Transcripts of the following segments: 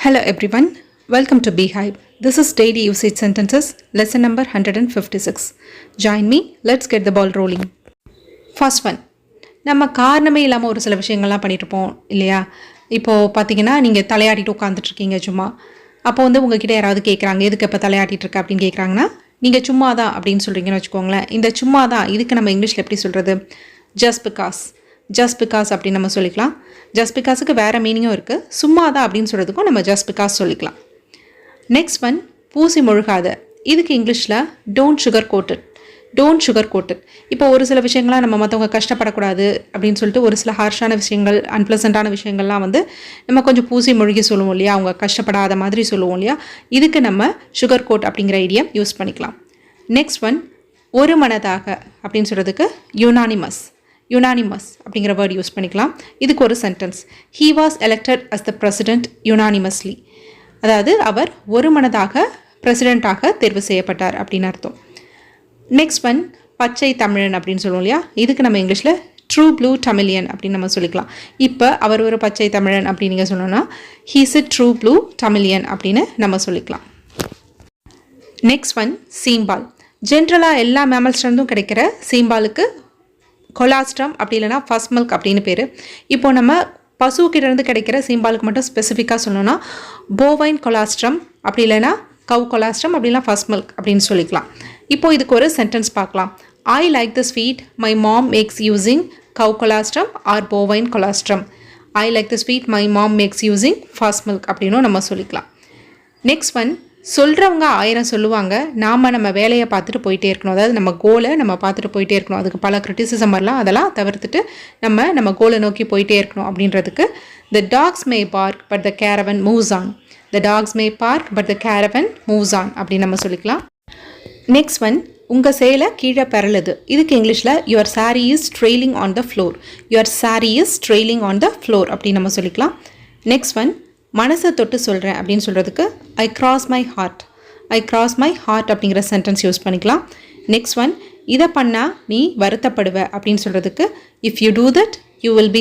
Hello everyone, welcome to Beehive. This is Daily Usage Sentences, lesson number 156. Join me, let's get the ball rolling. First one, நம்ம காரணமே இல்லாமல் ஒரு சில விஷயங்கள்லாம் பண்ணிட்டுருப்போம் இல்லையா? இப்போது பார்த்தீங்கன்னா நீங்கள் தலையாட்டிட்டு உட்காந்துட்ருக்கீங்க சும்மா. அப்போ வந்து உங்ககிட்ட யாராவது கேட்குறாங்க எதுக்கு இப்போ தலையாட்டிட்டு இருக்க அப்படின்னு கேட்குறாங்கன்னா நீங்கள் சும்மா தான் அப்படின்னு சொல்கிறீங்கன்னு வச்சுக்கோங்களேன். இந்த சும்மா தான் இதுக்கு நம்ம இங்கிலீஷில் எப்படி சொல்கிறது? ஜஸ்ட் பிகாஸ் அப்படின்னு நம்ம சொல்லிக்கலாம். ஜஸ்ட் பிகாஸுக்கு வேறு மீனிங்கும் இருக்குது. சும்மா தான் அப்படின்னு சொல்கிறதுக்கும் நம்ம ஜஸ்ட் பிகாஸ் சொல்லிக்கலாம். நெக்ஸ்ட் ஒன், பூசி முழுகாத. இதுக்கு இங்கிலீஷில் டோன்ட் சுகர் கோட்டட். இப்போ ஒரு சில விஷயங்கள்லாம் நம்ம மற்றவங்க கஷ்டப்படக்கூடாது அப்படின்னு சொல்லிட்டு ஒரு சில ஹார்ஷான விஷயங்கள், அன்பிளசண்ட்டான விஷயங்கள்லாம் வந்து நம்ம கொஞ்சம் பூசி முழுகி சொல்லுவோம் இல்லையா, அவங்க கஷ்டப்படாத மாதிரி சொல்லுவோம் இல்லையா, இதுக்கு நம்ம சுகர் கோட் அப்படிங்கிற ஐடியா யூஸ் பண்ணிக்கலாம். நெக்ஸ்ட் ஒன், ஒரு மனதாக அப்படின்னு சொல்கிறதுக்கு யுனானிமஸ் அப்படிங்கிற வேர்ட் யூஸ் பண்ணிக்கலாம். இதுக்கு ஒரு sentence, he was elected as the president unanimously. அதாவது அவர் ஒரு மனதாக பிரசிடெண்ட்டாக தேர்வு செய்யப்பட்டார் அப்படின்னு அர்த்தம். நெக்ஸ்ட் ஒன், பச்சை தமிழன் அப்படின்னு சொல்லுவோம் இல்லையா, இதுக்கு நம்ம இங்கிலீஷில் ட்ரூ ப்ளூ தமிழியன் அப்படின்னு நம்ம சொல்லிக்கலாம். இப்போ அவர் ஒரு பச்சை தமிழன் அப்படின்னு நீங்கள் சொன்னோன்னா he's a true blue Tamilian அப்படின்னு நம்ம சொல்லிக்கலாம். நெக்ஸ்ட் ஒன், சீம்பால். ஜென்ரலாக எல்லா மேமல்ஸ்லேருந்தும் கிடைக்கிற சீம்பாலுக்கு கொலாஸ்ட்ரம் அப்படி இல்லைனா ஃபர்ஸ்ட் மில்க் அப்படின்னு பேர். இப்போ நம்ம பசுக்கிட்டேருந்து கிடைக்கிற சீம்பாலுக்கு மட்டும் ஸ்பெசிஃபிக்காக சொல்லணும்னா போவைன் கொலாஸ்ட்ரம் அப்படி இல்லைனா கவ் கொலாஸ்ட்ரம் அப்படிலாம் ஃபர்ஸ்ட் மில்க் அப்படின்னு சொல்லிக்கலாம். இப்போ இதுக்கு ஒரு சென்டென்ஸ் பார்க்கலாம். I like the sweet my mom makes using cow colostrum or bovine colostrum. I like the sweet my mom makes using first milk அப்படின்னு நம்ம சொல்லிக்கலாம். நெக்ஸ்ட் ஒன், சொல்கிறவங்க 1000 சொல்லுவாங்க, நம்ம வேலையை பார்த்துட்டு போயிட்டே இருக்கணும். அதாவது நம்ம கோலை நம்ம பார்த்துட்டு போயிட்டே இருக்கணும். அதுக்கு பல கிரிட்டிசிசம் வரலாம், அதெல்லாம் தவிர்த்துட்டு நம்ம கோலை நோக்கி போயிட்டே இருக்கணும் அப்படின்றதுக்கு the dogs may bark but the caravan moves on. The dogs may bark but the caravan moves on அப்படின்னு நம்ம சொல்லிக்கலாம். நெக்ஸ்ட் ஒன், உங்கள் சேலை கீழே பரலுது. இதுக்கு இங்கிலீஷில் your sari is trailing on the floor. Your sari is trailing on the floor அப்படின்னு நம்ம சொல்லிக்கலாம். நெக்ஸ்ட் ஒன், மனசை தொட்டு சொல்கிறேன் அப்படின்னு சொல்கிறதுக்கு ஐ கிராஸ் மை ஹார்ட் அப்படிங்கிற சென்டென்ஸ் யூஸ் பண்ணிக்கலாம். நெக்ஸ்ட் ஒன், இதை பண்ணால் நீ வருத்தப்படுவ அப்படின்னு சொல்கிறதுக்கு if you do that you will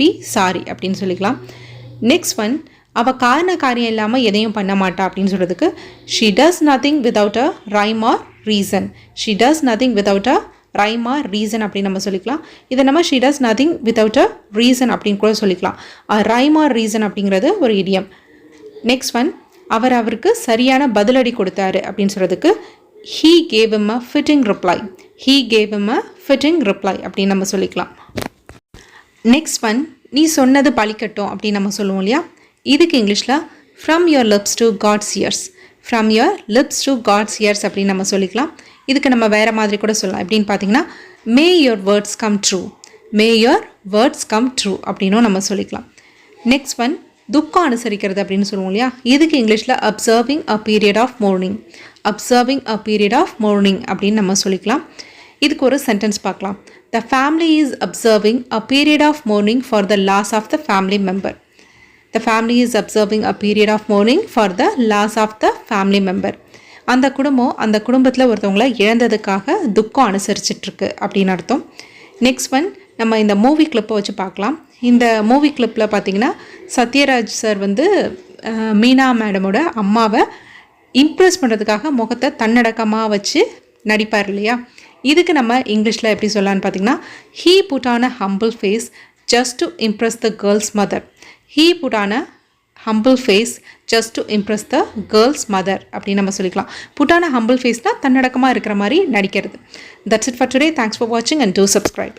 be sorry அப்படின்னு சொல்லிக்கலாம். நெக்ஸ்ட் ஒன், அவள் காரியம் இல்லாமல் எதையும் பண்ண மாட்டா அப்படின்னு சொல்கிறதுக்கு she does nothing without a rhyme or reason அப்படின்னு நம்ம சொல்லிக்கலாம். இதை நம்ம she does nothing without a reason அப்படின்னு கூட சொல்லிக்கலாம். ரைம் ஆர் ரீசன் அப்படிங்கிறது ஒரு இடியம். நெக்ஸ்ட் ஒன், அவருக்கு சரியான பதிலடி கொடுத்தாரு அப்படின்னு சொல்கிறதுக்கு he gave him a fitting reply அப்படின்னு நம்ம சொல்லிக்கலாம். நெக்ஸ்ட் ஒன், நீ சொன்னது பழிக்கட்டும் அப்படின்னு நம்ம சொல்லுவோம் இல்லையா, இதுக்கு இங்கிலீஷில் from your lips to God's ears அப்படின்னு நம்ம சொல்லிக்கலாம். இதுக்கு நம்ம வேறு மாதிரி கூட சொல்லலாம். எப்படின்னு பார்த்தீங்கன்னா மே யுவர் வேர்ட்ஸ் கம் ட்ரூ அப்படின்னும் நம்ம சொல்லிக்கலாம். நெக்ஸ்ட் ஒன், துக்கம் அனுசரிக்கிறது அப்படின்னு சொல்லுவோம் இல்லையா, இதுக்கு இங்கிலீஷில் observing a period of mourning அப்படின்னு நம்ம சொல்லிக்கலாம். இதுக்கு ஒரு சென்டென்ஸ் பார்க்கலாம். The family is observing a period of mourning for the loss of the family member. The family is observing a period of mourning for the loss of the family member. அந்த குடும்பத்தில் ஒருத்தவங்களை இழந்ததுக்காக துக்கம் அனுசரிச்சிட்ருக்கு அப்படின்னு அர்த்தம். Next one, நம்ம இந்த movie கிளிப்பை வச்சு பார்க்கலாம். இந்த மூவி கிளிப்பில் பார்த்தீங்கன்னா சத்யராஜ் சார் வந்து மீனா மேடமோட அம்மாவை இம்ப்ரெஸ் பண்ணுறதுக்காக முகத்தை தன்னடக்கமாக வச்சு நடிப்பார் இல்லையா, இதுக்கு நம்ம இங்கிலீஷில் எப்படி சொல்லலான்னு பார்த்தீங்கன்னா he put on a humble face just to impress the girl's mother. He put on a humble face just to impress the girl's mother அப்படின்னு நம்ம சொல்லிக்கலாம். Put on a humble face தான் தன்னடக்கமாக இருக்கிற மாதிரி நடிக்கிறது. That's it for today. Thanks for watching and do subscribe.